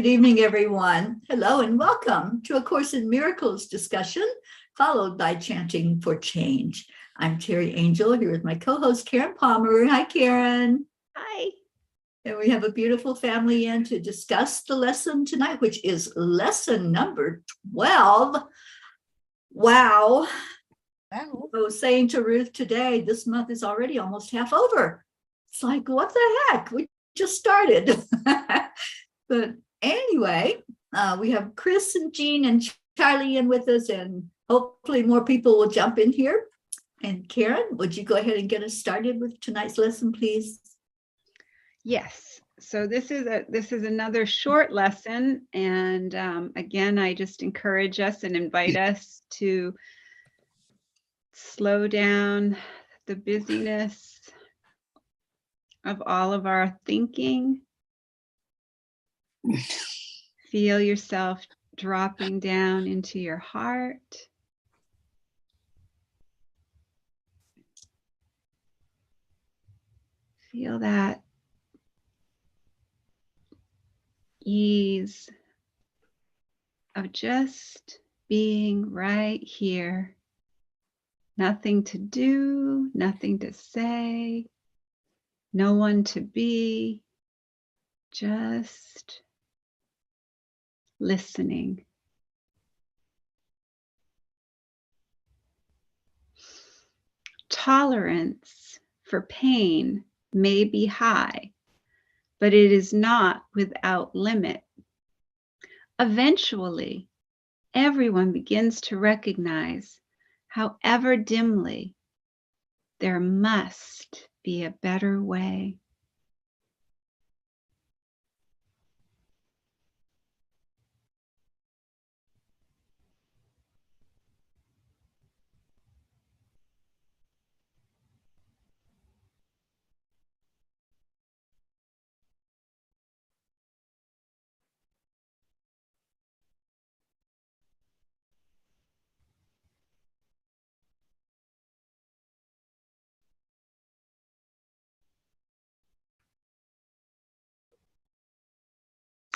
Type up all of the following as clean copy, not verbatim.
Good evening, everyone. Hello and welcome to A Course in Miracles discussion, followed by Chanting for Change. I'm Teri Angel here with my co-host Karen Palmer. Hi, Karen. Hi. And we have a beautiful family in to discuss the lesson tonight, which is lesson number 12. Wow. I was saying to Ruth today, this month is already almost half over. It's like, what the heck? We just started. But anyway, we have Chris and Jean and Charlie in with us, and hopefully more people will jump in here. And Karen, would you go ahead and get us started with tonight's lesson, please? Yes. So this is another short lesson, and again, I just encourage us and invite us to slow down the busyness of all of our thinking. Feel yourself dropping down into your heart. Feel that ease of just being right here. Nothing to do, nothing to say, no one to be, just listening. Tolerance for pain may be high, but it is not without limit. Eventually, everyone begins to recognize, however dimly, there must be a better way.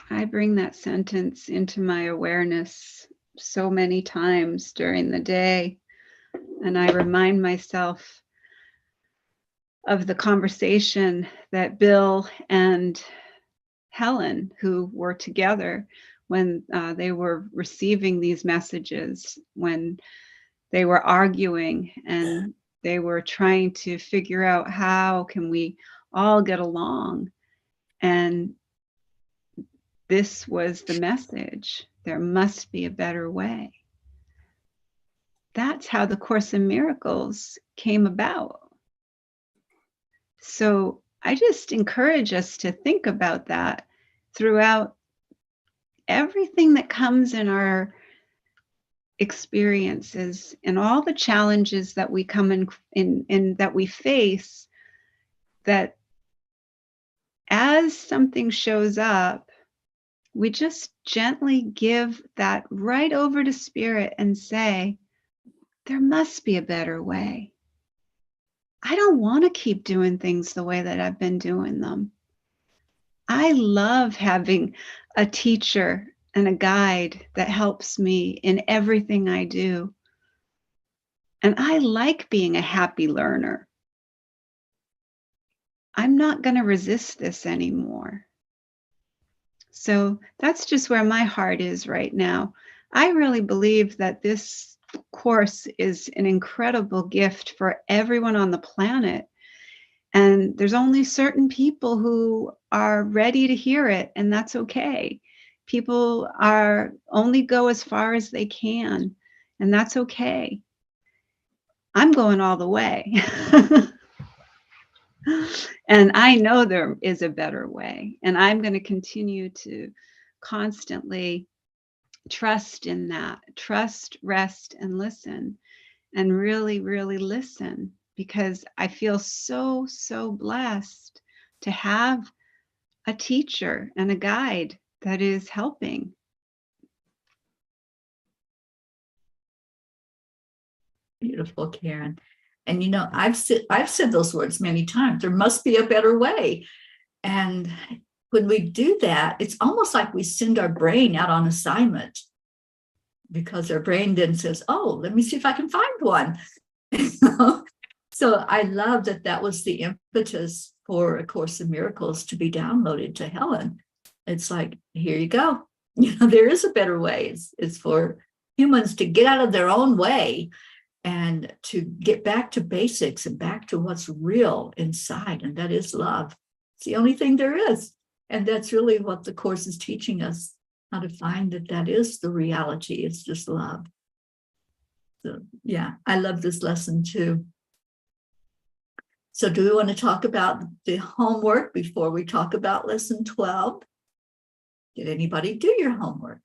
I bring that sentence into my awareness so many times during the day, and I remind myself of the conversation that Bill and Helen, who were together when they were receiving these messages, when they were arguing and they were trying to figure out how can we all get along. And this was the message. There must be a better way. That's how the Course in Miracles came about. So I just encourage us to think about that throughout everything that comes in our experiences and all the challenges that we come in that we face, that as something shows up, we just gently give that right over to Spirit and say, there must be a better way. I don't want to keep doing things the way that I've been doing them. I love having a teacher and a guide that helps me in everything I do. And I like being a happy learner. I'm not going to resist this anymore. So that's just where my heart is right now. I really believe that this course is an incredible gift for everyone on the planet. And there's only certain people who are ready to hear it, and that's okay. People are only go as far as they can, and that's okay. I'm going all the way. And I know there is a better way, and I'm going to continue to constantly trust in that. Trust, rest, and listen, and really, really listen, because I feel so, so blessed to have a teacher and a guide that is helping. Beautiful, Karen. And you know, I've said those words many times. There must be a better way. And when we do that, it's almost like we send our brain out on assignment, because our brain then says, oh, let me see if I can find one. So I love that that was the impetus for A Course in Miracles to be downloaded to Helen. It's like, here you go. There is a better way. It's for humans to get out of their own way and to get back to basics and back to what's real inside, and that is love. It's the only thing there is. And that's really what the Course is teaching us, how to find that is the reality. It's just love. So yeah, I love this lesson too. So do we want to talk about the homework before we talk about lesson 12? Did anybody do your homework?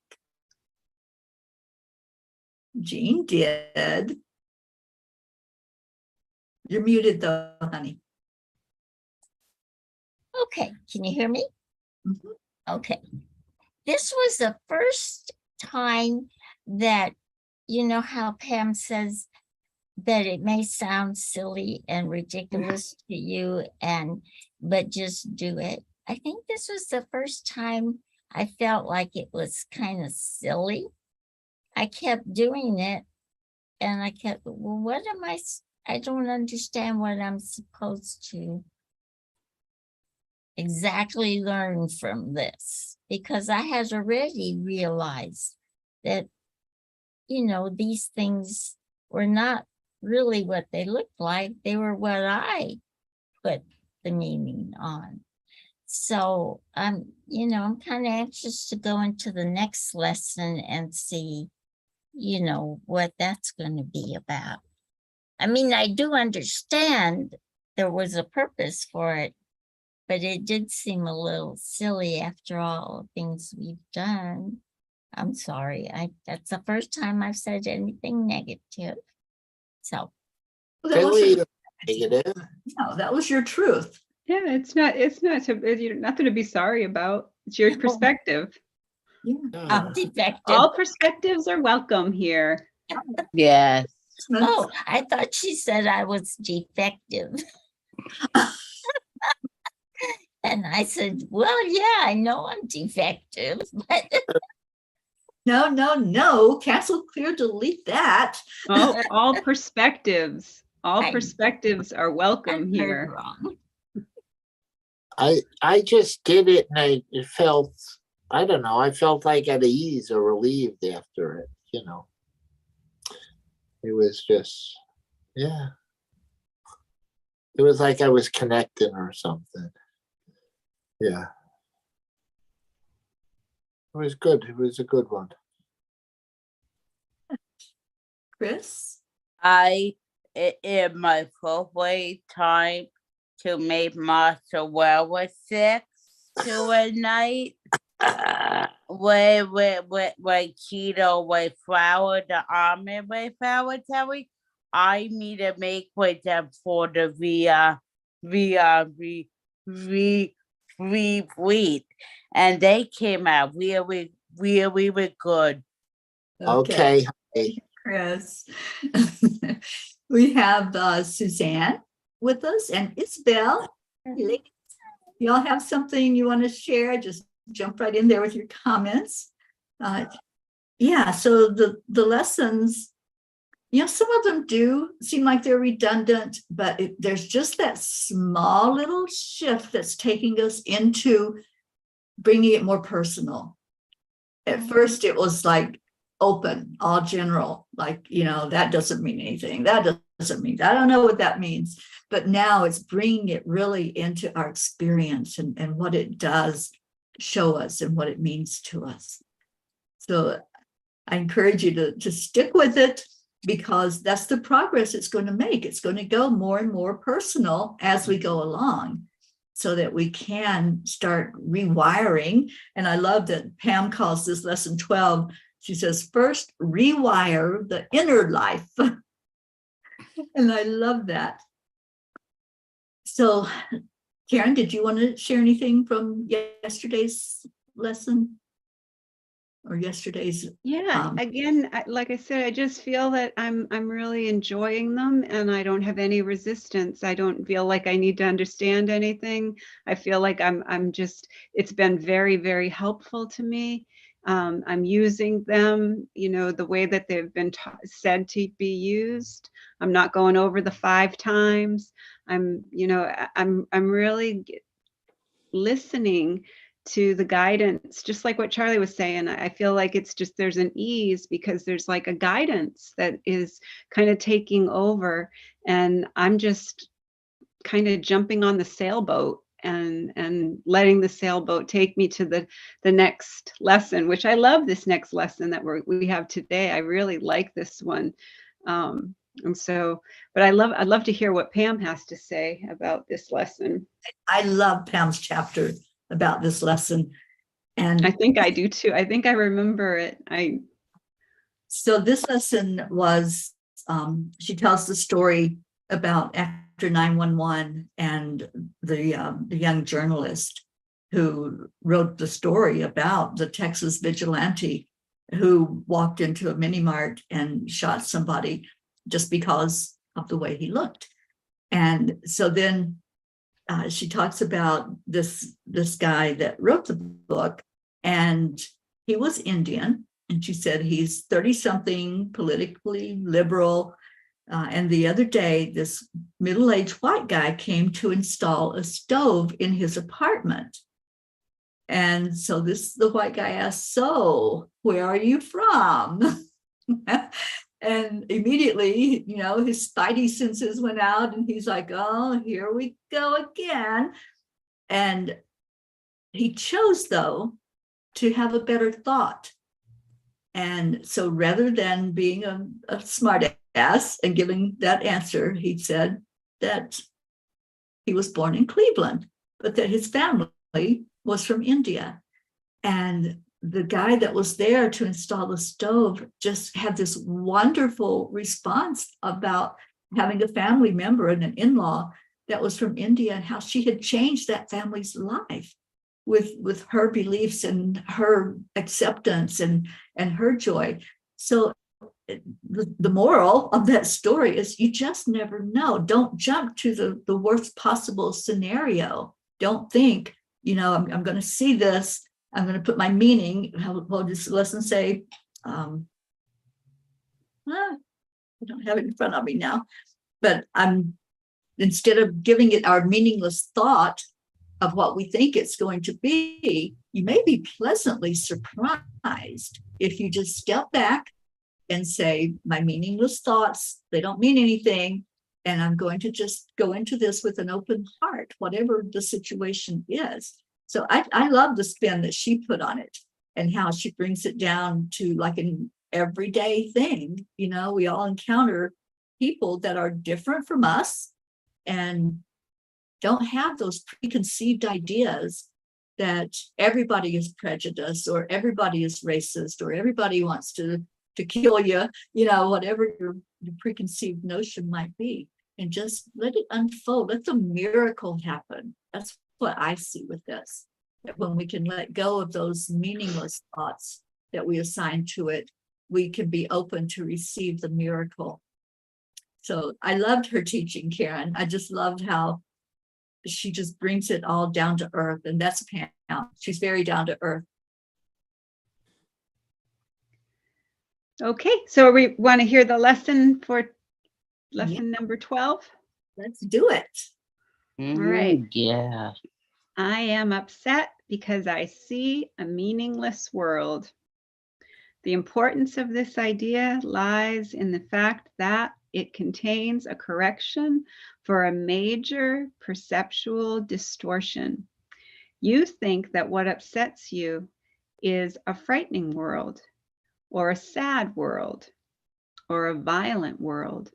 Jean did. You're muted though, honey. Okay, can you hear me? Mhm. Okay. This was the first time that, you know how Pam says that it may sound silly and ridiculous to you, but just do it. I think this was the first time I felt like it was kind of silly. I kept doing it and I kept, well, what am I don't understand what I'm supposed to exactly learn from this, because I had already realized that, you know, these things were not really what they looked like. They were what I put the meaning on. So you know, I'm kind of anxious to go into the next lesson and see, you know, what that's going to be about. I mean, I do understand there was a purpose for it, but it did seem a little silly after all the things we've done. I'm sorry. That's the first time I've said anything negative. So Well, that Silly wasn't negative. no, that was your truth. Yeah, it's nothing to be sorry about. It's your perspective. Yeah. I'm defective. All perspectives are welcome here. Yes. Oh, I thought she said I was defective. And I said, well, yeah, I know I'm defective, but No. Cancel, clear, delete that. All perspectives. All I- perspectives are welcome I heard here. wrong. I just did it and it felt, I don't know, I felt like at ease or relieved after it, you know. It was just, yeah. It was like I was connecting or something. Yeah. It was good. It was a good one. Chris? In my fourth time to make mozzarella with 6 to a night with keto with flour, the almond with flour, Terry. I need to make with them for the wheat, and they came out really good. Okay. Hey, Chris. We have Suzanne with us and Isabel. Y'all have something you want to share? Just jump right in there with your comments. Yeah, so the lessons, you know, some of them do seem like they're redundant, but there's just that small little shift that's taking us into bringing it more personal. At first, it was like open, all general, like, you know, that doesn't mean anything. That doesn't mean, I don't know what that means. But now it's bringing it really into our experience and what it does show us and what it means to us. So I encourage you to stick with it, because that's the progress it's going to make. It's going to go more and more personal as we go along, so that we can start rewiring. And I love that Pam calls this lesson 12. She says, first, rewire the inner life. And I love that. So, Karen, did you want to share anything from yesterday's lesson? or yesterday's. Yeah, again, like I said, I just feel that I'm really enjoying them, and I don't have any resistance. I don't feel like I need to understand anything. I feel like I'm just, it's been very, very helpful to me. I'm using them, the way that they've been said to be used. I'm not going over the 5 times. I'm really listening to the guidance, just like what Charlie was saying. I feel like it's just, there's an ease because there's like a guidance that is kind of taking over, and I'm just kind of jumping on the sailboat and letting the sailboat take me to the next lesson, which I love. This next lesson that we have today, I really like this one. And so, but I'd love to hear what Pam has to say about this lesson. I love Pam's chapter about this lesson. And I think I do too. I think I remember it. So this lesson was, she tells the story about after 9/11 and the young journalist who wrote the story about the Texas vigilante who walked into a mini mart and shot somebody just because of the way he looked. And so then she talks about this guy that wrote the book, and he was Indian. And she said he's 30-something, politically liberal. And the other day, this middle-aged white guy came to install a stove in his apartment. And so the white guy asked, "So, where are you from?" And immediately, his spidey senses went out, and he's like, "Oh, here we go again." And he chose, though, to have a better thought. And so rather than being a smart ass and giving that answer, he said that he was born in Cleveland, but that his family was from India. And the guy that was there to install the stove just had this wonderful response about having a family member and an in-law that was from India, and how she had changed that family's life with her beliefs and her acceptance and her joy. So the moral of that story is you just never know. Don't jump to the worst possible scenario. Don't think, I'm going to see this, I'm going to put my meaning. What does the lesson say? I don't have it in front of me now, but instead of giving it our meaningless thought of what we think it's going to be, you may be pleasantly surprised if you just step back and say, my meaningless thoughts, they don't mean anything, and I'm going to just go into this with an open heart, whatever the situation is. So I love the spin that she put on it, and how she brings it down to like an everyday thing. We all encounter people that are different from us and don't have those preconceived ideas that everybody is prejudiced, or everybody is racist, or everybody wants to kill you, whatever your preconceived notion might be. And just let it unfold. Let the miracle happen. That's what I see with this. That when we can let go of those meaningless thoughts that we assign to it, we can be open to receive the miracle. So I loved her teaching, Karen. I just loved how she just brings it all down to earth. And that's Pam. She's very down to earth. Okay, so we want to hear the lesson for lesson number 12. Let's do it. All right. Yeah. I am upset because I see a meaningless world. The importance of this idea lies in the fact that it contains a correction for a major perceptual distortion. You think that what upsets you is a frightening world, or a sad world, or a violent world,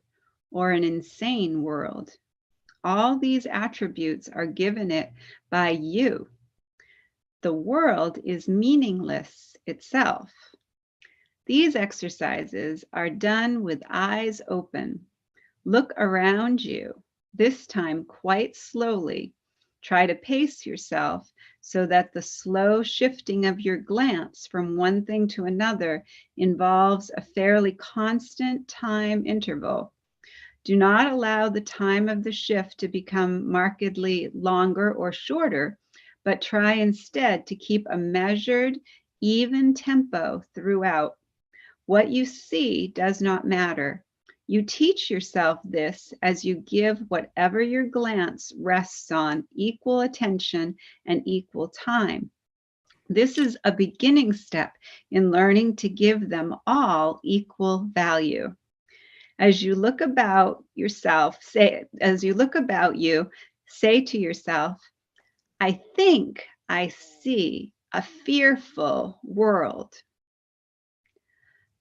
or an insane world. All these attributes are given it by you. The world is meaningless itself. These exercises are done with eyes open. Look around you, this time quite slowly. Try to pace yourself so that the slow shifting of your glance from one thing to another involves a fairly constant time interval. Do not allow the time of the shift to become markedly longer or shorter, but try instead to keep a measured, even tempo throughout. What you see does not matter. You teach yourself this as you give whatever your glance rests on equal attention and equal time. This is a beginning step in learning to give them all equal value. As you look about yourself, as you look about you, say to yourself, I think I see a fearful world,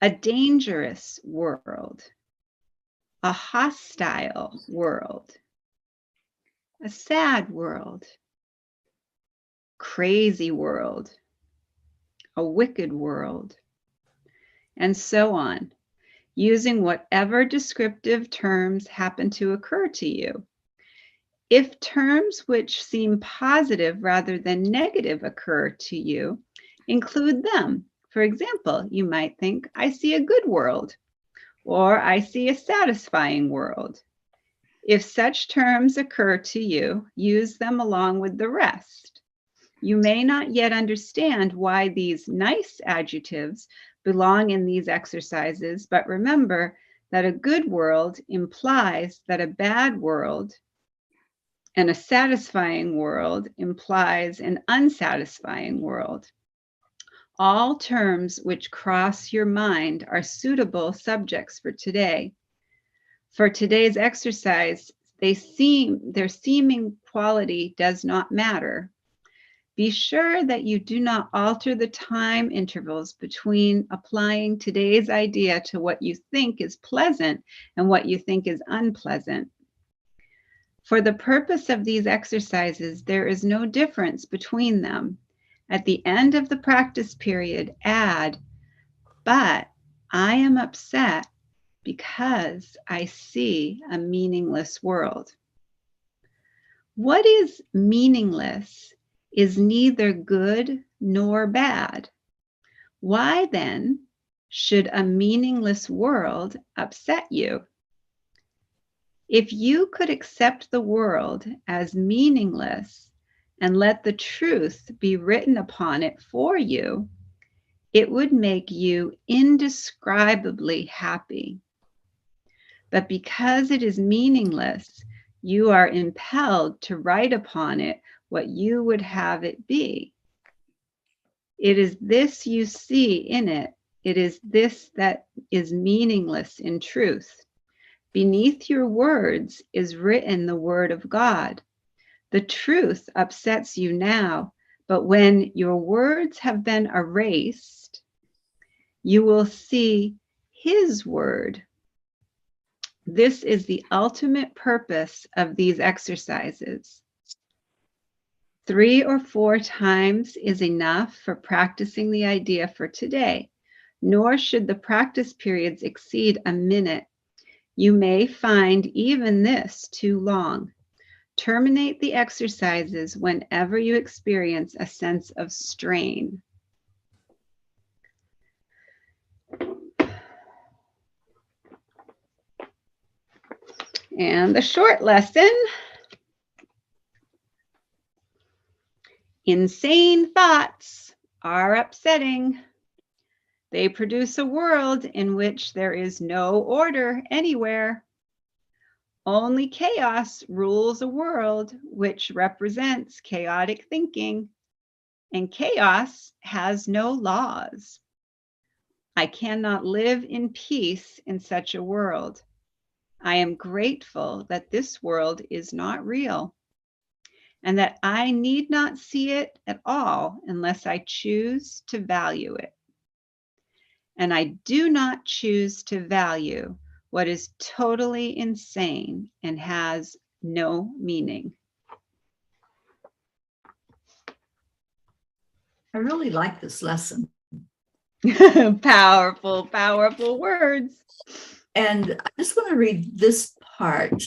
a dangerous world, a hostile world, a sad world, crazy world, a wicked world, and so on, using whatever descriptive terms happen to occur to you. If terms which seem positive rather than negative occur to you, include them. For example, you might think, I see a good world, or I see a satisfying world. If such terms occur to you, use them along with the rest. You may not yet understand why these nice adjectives belong in these exercises, but remember that a good world implies that a bad world and a satisfying world implies an unsatisfying world. All terms which cross your mind are suitable subjects for today. For today's exercise, their seeming quality does not matter. Be sure that you do not alter the time intervals between applying today's idea to what you think is pleasant and what you think is unpleasant. For the purpose of these exercises, there is no difference between them. At the end of the practice period, add, but I am upset because I see a meaningless world. What is meaningless is neither good nor bad. Why then should a meaningless world upset you? If you could accept the world as meaningless and let the truth be written upon it for you, it would make you indescribably happy. But because it is meaningless, you are impelled to write upon it what you would have it be. It is this you see in it. It is this that is meaningless in truth. Beneath your words is written the word of God. The truth upsets you now, but when your words have been erased, you will see His word. This is the ultimate purpose of these exercises. 3 or 4 times is enough for practicing the idea for today, nor should the practice periods exceed a minute. You may find even this too long. Terminate the exercises whenever you experience a sense of strain. And the short lesson. Insane thoughts are upsetting. They produce a world in which there is no order anywhere. Only chaos rules a world which represents chaotic thinking, and chaos has no laws. I cannot live in peace in such a world. I am grateful that this world is not real, and that I need not see it at all unless I choose to value it. And I do not choose to value what is totally insane and has no meaning. I really like this lesson. Powerful, powerful words. And I just want to read this part.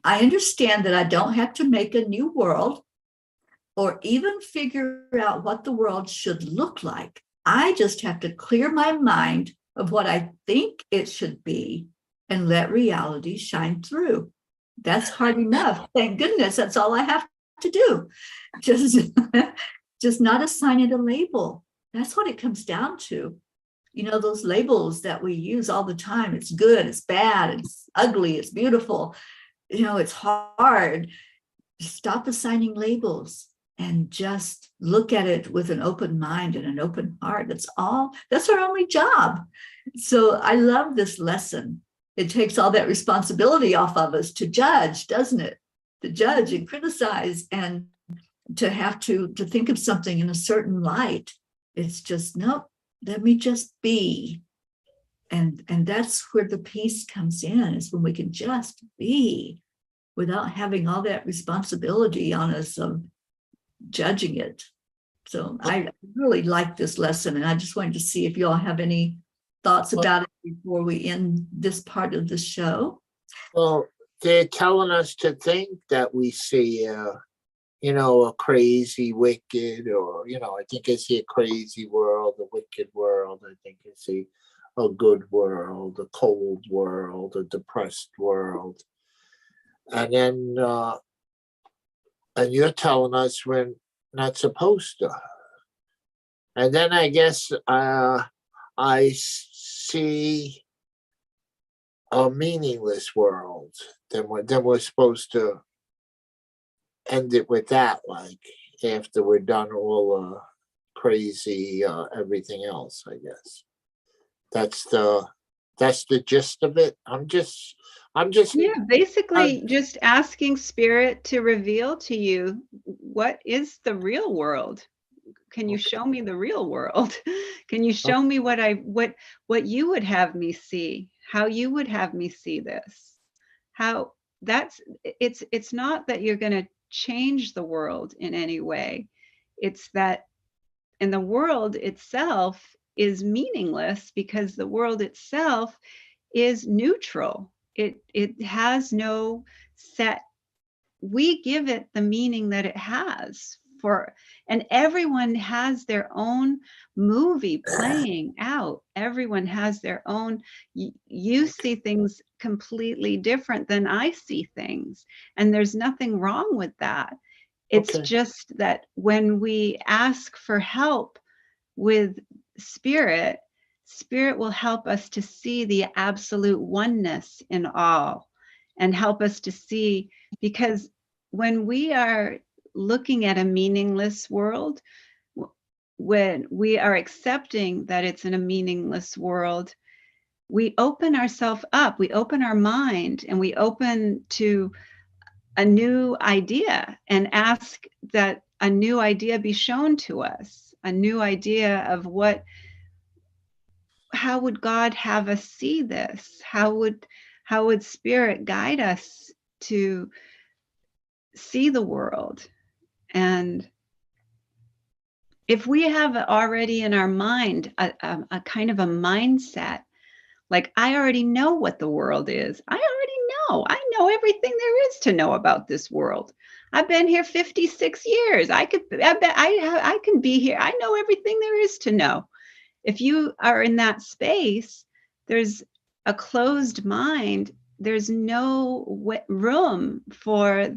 I understand that I don't have to make a new world or even figure out what the world should look like. I just have to clear my mind of what I think it should be and let reality shine through. That's hard enough. Thank goodness that's all I have to do. Just not assign it a label. That's what it comes down to. You know, those labels that we use all the time. It's good, it's bad, it's ugly, it's beautiful. You know, it's hard. Stop assigning labels and just look at it with an open mind and an open heart. That's our only job. So I love this lesson. It takes all that responsibility off of us to judge, doesn't it? To judge and criticize and to have to think of something in a certain light. It's just, nope, let me just be. And that's where the peace comes in, is when we can just be without having all that responsibility on us of judging it. So I really like this lesson, and I just wanted to see if you all have any thoughts about it before we end this part of the show. Well, they're telling us to think that we see, a crazy, wicked, or, I think I see a crazy world, a wicked world. I think I see a good world, a cold world, a depressed world. And then, and you're telling us we're not supposed to. And then I guess I see a meaningless world. Then we're supposed to end it with that, like after we're done all crazy everything else. I guess that's the gist of it. I'm just basically just asking spirit to reveal to you what is the real world. Can you show me the real world? Can you show me what you would have me see? How you would have me see this? How it's not that you're going to change the world in any way. It's that, and the world itself is meaningless because the world itself is neutral. It has no set. We give it the meaning that it has and everyone has their own movie playing out. Everyone has their own, you see things completely different than I see things. And there's nothing wrong with that. It's just that when we ask for help with spirit will help us to see the absolute oneness in all and help us to see, because when we are looking at a meaningless world, when we are accepting that it's in a meaningless world, we open ourselves up, we open our mind, and we open to a new idea and ask that a new idea be shown to us, a new idea of how would God have us see this? How would spirit guide us to see the world? And if we have already in our mind a kind of a mindset, like, I already know what the world is. I know everything there is to know about this world. I've been here 56 years. I can be here. I know everything there is to know. If you are in that space, there's a closed mind. There's no room for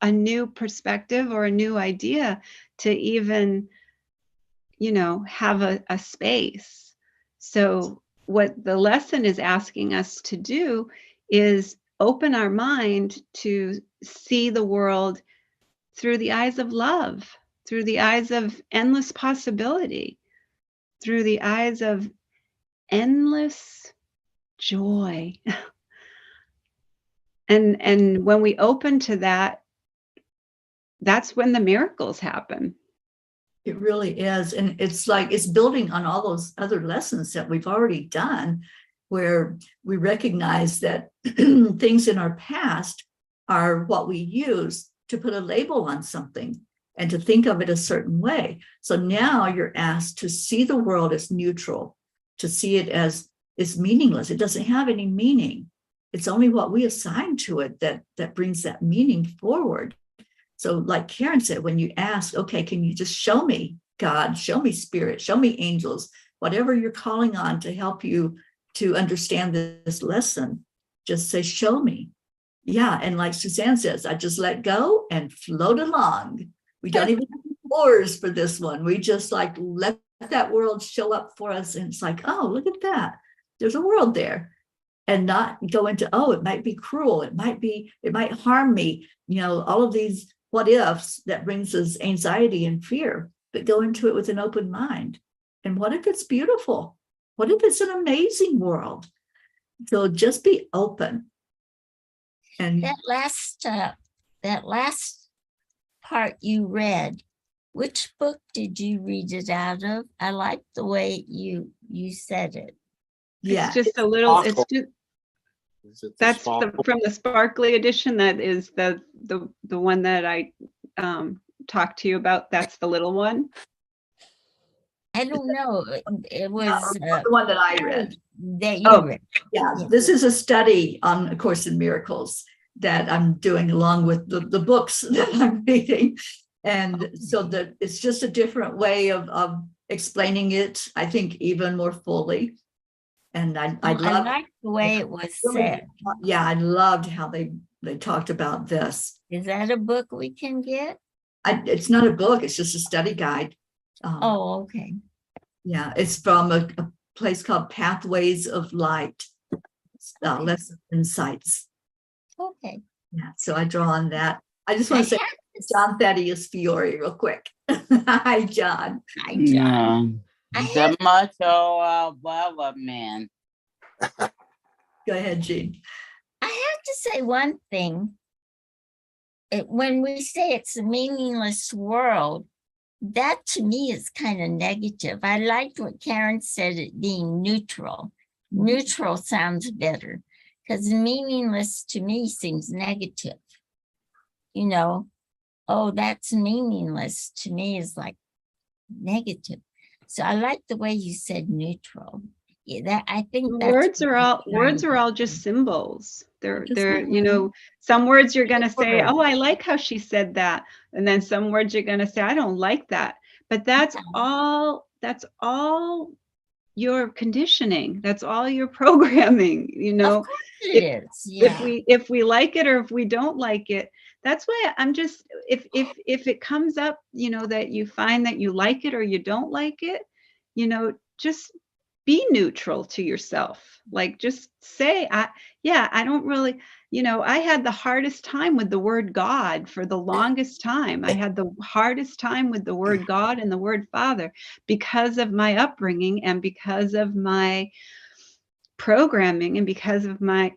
a new perspective or a new idea to even, have a space. So what the lesson is asking us to do is open our mind to see the world through the eyes of love, through the eyes of endless possibility, through the eyes of endless joy. And when we open to that, that's when the miracles happen. It really is. And it's like, it's building on all those other lessons that we've already done, where we recognize that things in our past are what we use to put a label on something and to think of it a certain way. So now you're asked to see the world as neutral, to see it as it's meaningless. It doesn't have any meaning. It's only what we assign to it that brings that meaning forward. So like Karen said, when you ask, okay, can you just show me God, show me spirit, show me angels, whatever you're calling on to help you to understand this lesson, just say, show me. Yeah, and like Suzanne says, I just let go and float along. We don't even have oars for this one. We just like let that world show up for us. And it's like, oh, look at that. There's a world there. And not go into, oh, it might be cruel. It might harm me. You know, all of these what ifs that brings us anxiety and fear, but go into it with an open mind. And what if it's beautiful? What if it's an amazing world? So just be open. And That last part you read, which book did you read it out of? I like the way you said it. yeah, It's just a little, it's Sparkle. just, Is it the that's sparkle? from the sparkly edition. That is the one that I talked to you about. That's the little one. I don't know. It was the one that I read. that you Oh. read. Yeah, Yeah. this is a study on A Course in Miracles that I'm doing along with the books that I'm reading. And so that it's just a different way of explaining it, I think, even more fully. And I I love, like the way it was said. yeah, I loved how they talked about this. Is that a book we can get? It's not a book, it's just a study guide. Oh, okay. Yeah, it's from a place called Pathways of Light, Lesson Insights. Okay. Yeah, so I draw on that. I just want to say I had John Thaddeus Fiore real quick. Hi, John. Hi, John. I The motto of man. Go ahead, Jean. I have to say one thing. When we say it's a meaningless world, that to me is kind of negative. I liked what Karen said, it being neutral. Neutral sounds better because meaningless to me seems negative. You know, oh, that's meaningless to me is like negative. So I like the way you said neutral. Yeah, that I think that's Words are all just symbols. They're Just you know, some words you're gonna say, Word. oh, I like how she said that, and then some words you're gonna say, I don't like that. But that's all your conditioning. That's all your programming. You know, Of course it is. Yeah. if we like it or if we don't like it. That's why I'm just, if it comes up, you know, that you find that you like it or you don't like it, you know, just be neutral to yourself. Like just say, I don't really, you know, I had the hardest time with the word God for the longest time. I had the hardest time with the word God and the word Father because of my upbringing and because of my programming and because of my,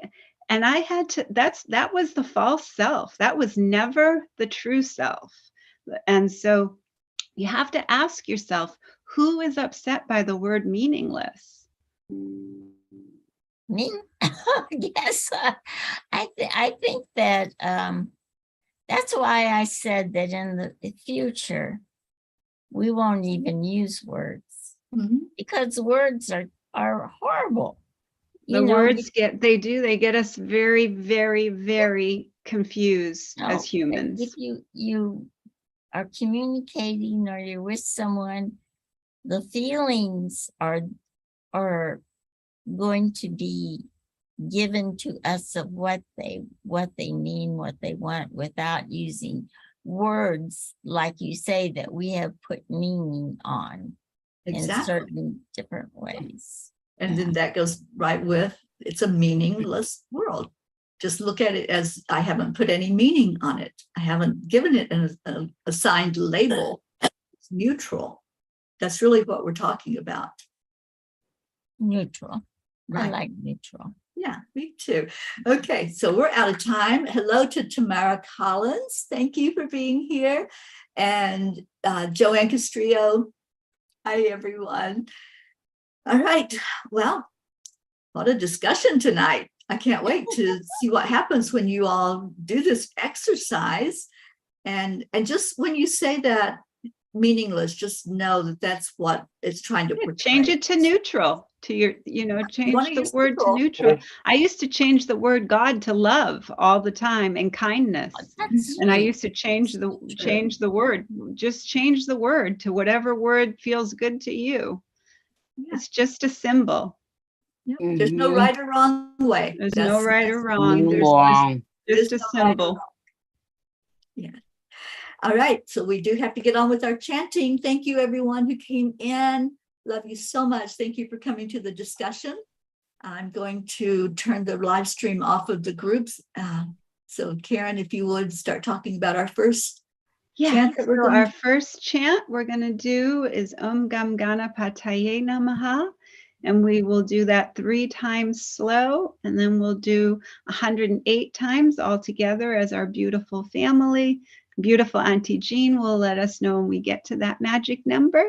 and I had to, that was the false self. That was never the true self. And so you have to ask yourself, who is upset by the word meaningless? Me? Yes. I think that that's why I said that in the future, we won't even use words because words are horrible. The words they get us very, very, very confused as humans. If you are communicating or you're with someone, the feelings are going to be given to us of what they mean, what they want, without using words like you say that we have put meaning on in certain different ways. And then that goes right with, it's a meaningless world. Just look at it as I haven't put any meaning on it. I haven't given it an assigned label. It's neutral. That's really what we're talking about. Neutral. Right. I like neutral. Yeah, me too. Okay, so we're out of time. Hello to Tamara Collins. Thank you for being here. And Joanne Castrillo. Hi, everyone. All right. Well, what a discussion tonight. I can't wait to see what happens when you all do this exercise. And just when you say that, meaningless. Just know that that's what it's trying to portray. Change it to neutral, to your, change wanna the use word to neutral. neutral. I used to change the word God to love all the time and kindness. That's And I sweet. used to change the word, just change the word to whatever word feels good to you. Yeah. It's just a symbol. Yep. There's no Mhm. right or wrong way. There's no right or that's- wrong. there's Wrong. Just there's a no right or symbol. wrong. Yeah. All right. So we do have to get on with our chanting. Thank you, everyone who came in. Love you so much. Thank you for coming to the discussion. I'm going to turn the live stream off of the groups. So Karen, if you would start talking about our first Yeah, chant that we're so going our to first chant we're going to do is Om Gam Ganapataye Namaha. And we will do that 3 times slow. And then we'll do 108 times all together as our beautiful family. Beautiful Auntie Jean will let us know when we get to that magic number.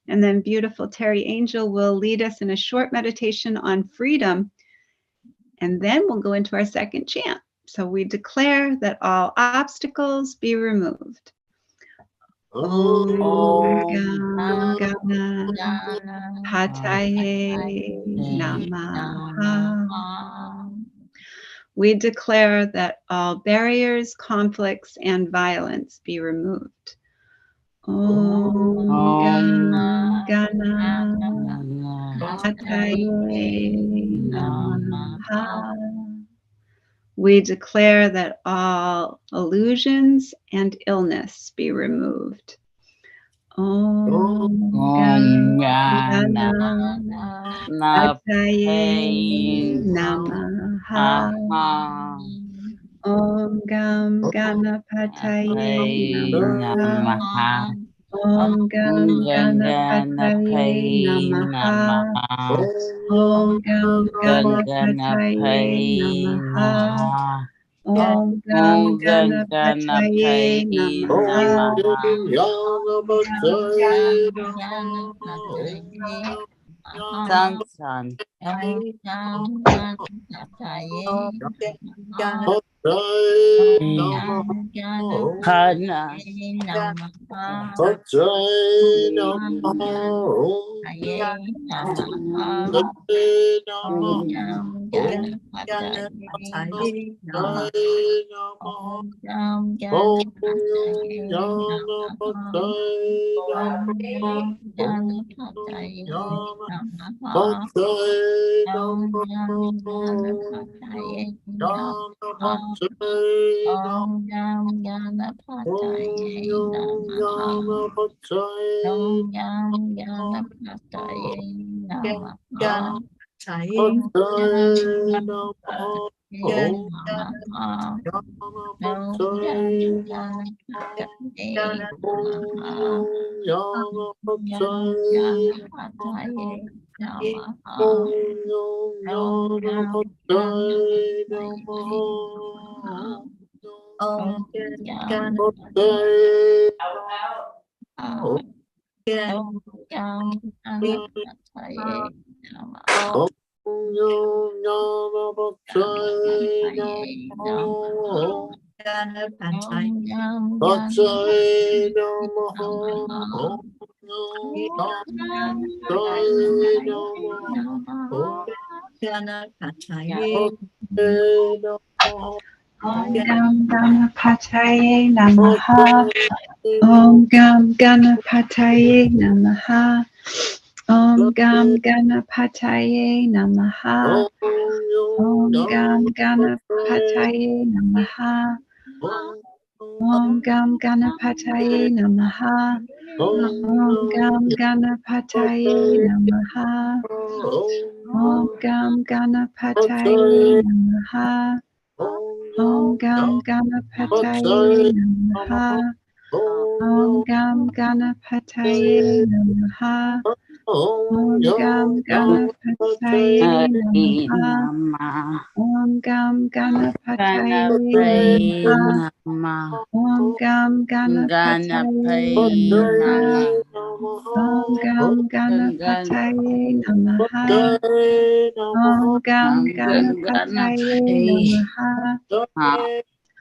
And then beautiful Teri Angel will lead us in a short meditation on freedom. And then we'll go into our second chant. So we declare that all obstacles be removed. Om Gam Ganapataye Namaha. We declare that all barriers, conflicts, and violence be removed. Om Gam Ganapataye Namaha. We declare that all illusions and illness be removed. Om Gam Ganapataye Namaha. Om Gam Ganapataye Namaha. Om Gam Ganapataye Namaha. Om Gam Ganapataye Namaha. Om Gam Ganapataye Namaha. Son. Kana. Om Gam Ganapataye Namaha. Om Gam Ganapataye Namaha. Om Gam Ganapataye Namaha. Om Gam Ganapataye Namaha. Om Gam Ganapataye Namaha. Om Gam Ganapataye Namaha. Om Gam Om Gam Ganapataye Namaha. Om Gam Ganapataye Namaha. Om Gam Ganapataye Namaha. Om Gam Ganapataye Namaha. Om Gam Ganapataye Namaha. Om Gam Ganapataye Namaha. Om Gam Ganapataye Namaha. Om Gam Ganapataye Namaha. Om Gam Ganapataye Namaha. Om Gam Ganapataye Namaha. Om Gam Ganapataye Namaha. Om Gam Ganapataye Namaha. Om Gam Ganapataye Namaha. Om Gam Ganapataye Namaha. Om Gam Ganapataye Namaha.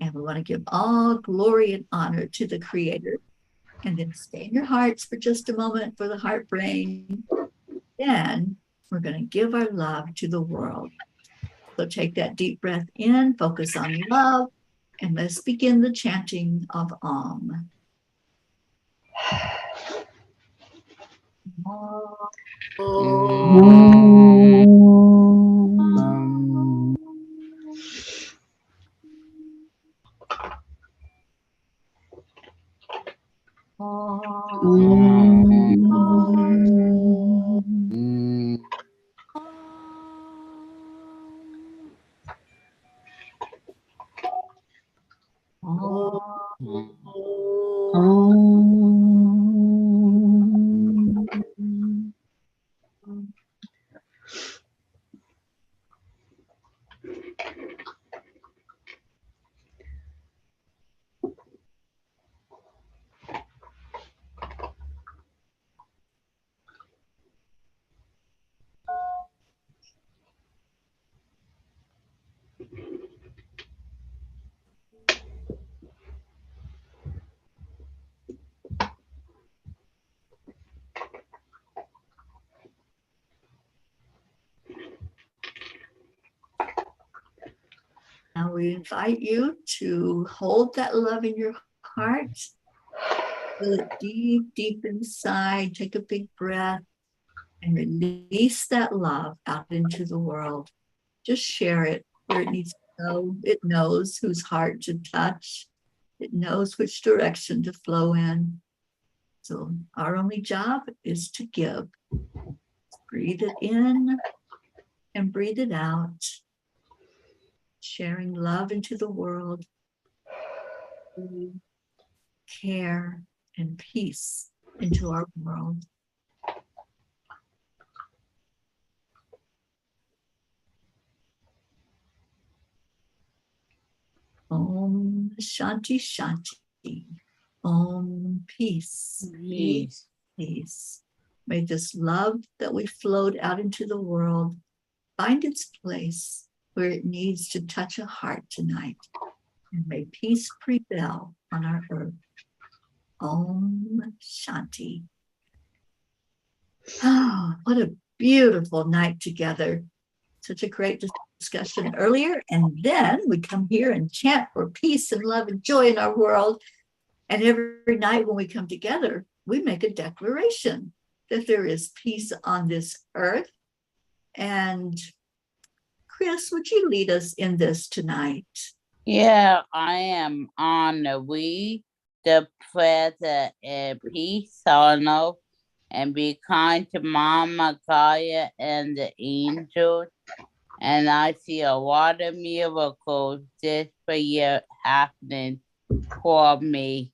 And we want to give all glory and honor to the Creator. And then stay in your hearts for just a moment for the heart brain. Then we're going to give our love to the world. So take that deep breath in, focus on love, and let's begin the chanting of Om. Now we invite you to hold that love in your heart. Feel it deep, deep inside. Take a big breath and release that love out into the world. Just share it where it needs to go. It knows whose heart to touch. It knows which direction to flow in. So our only job is to give. Breathe it in and breathe it out. Sharing love into the world, care and peace into our world. Om Shanti Shanti. Om Peace. Peace. Peace. May this love that we flowed out into the world find its place where it needs to touch a heart tonight. And may peace prevail on our earth. Om Shanti. Oh, what a beautiful night together. Such a great discussion earlier. And then we come here and chant for peace and love and joy in our world. And every night when we come together, we make a declaration that there is peace on this earth. And Chris, would you lead us in this tonight? Yeah, I am on the we, the present and peace on earth, and be kind to Mama Kaya and the angels. And I see a lot of miracles this year happening for me.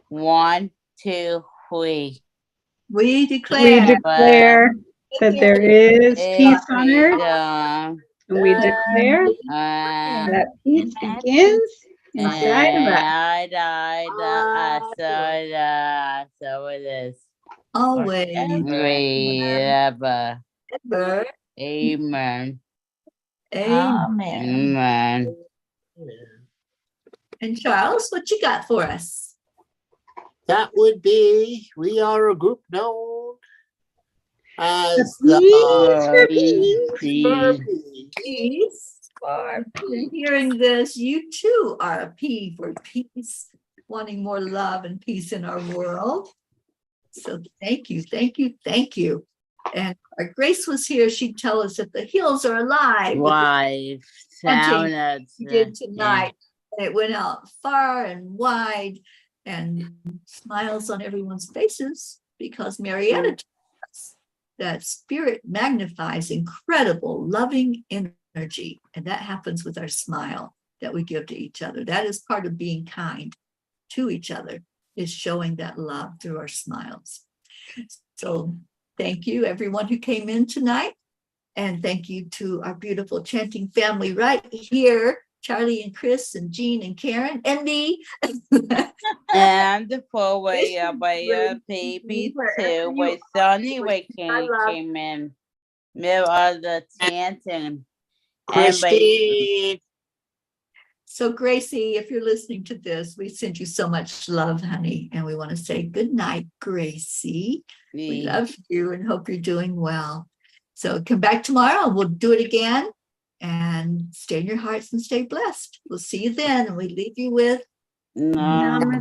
1, 2, 3. We We declare declare that there is peace on earth, and we declare Uh, that peace begins inside of us. So it is. always, Forever. ever. Amen. Amen. Amen. Amen. And Charles, what you got for us? That would be, we are a group known as Peace. Peace. And hearing this, you too are a P for peace, wanting more love and peace in our world. So thank you, thank you, thank you. And our Grace was here. She'd tell us that the hills are alive. with the Why? chanting we did tonight. And it went out far and wide and smiles on everyone's faces because Marietta told us that spirit magnifies incredible loving energy. And that happens with our smile that we give to each other. That is part of being kind to each other, is showing that love through our smiles. So thank you, everyone who came in tonight. And thank you to our beautiful chanting family right here, Charlie and Chris and Jean and Karen and me. And the four-way baby too with Sonny came in. Middle of the chanting. And Christine. So Gracie, if you're listening to this, we send you so much love, honey. And we want to say good night, Gracie. We love you and hope you're doing well. So come back tomorrow and we'll do it again. And stay in your hearts and stay blessed. We'll see you then. And we leave you with Namaste.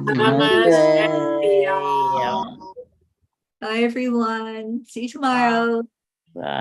bye, everyone. See you tomorrow. Bye.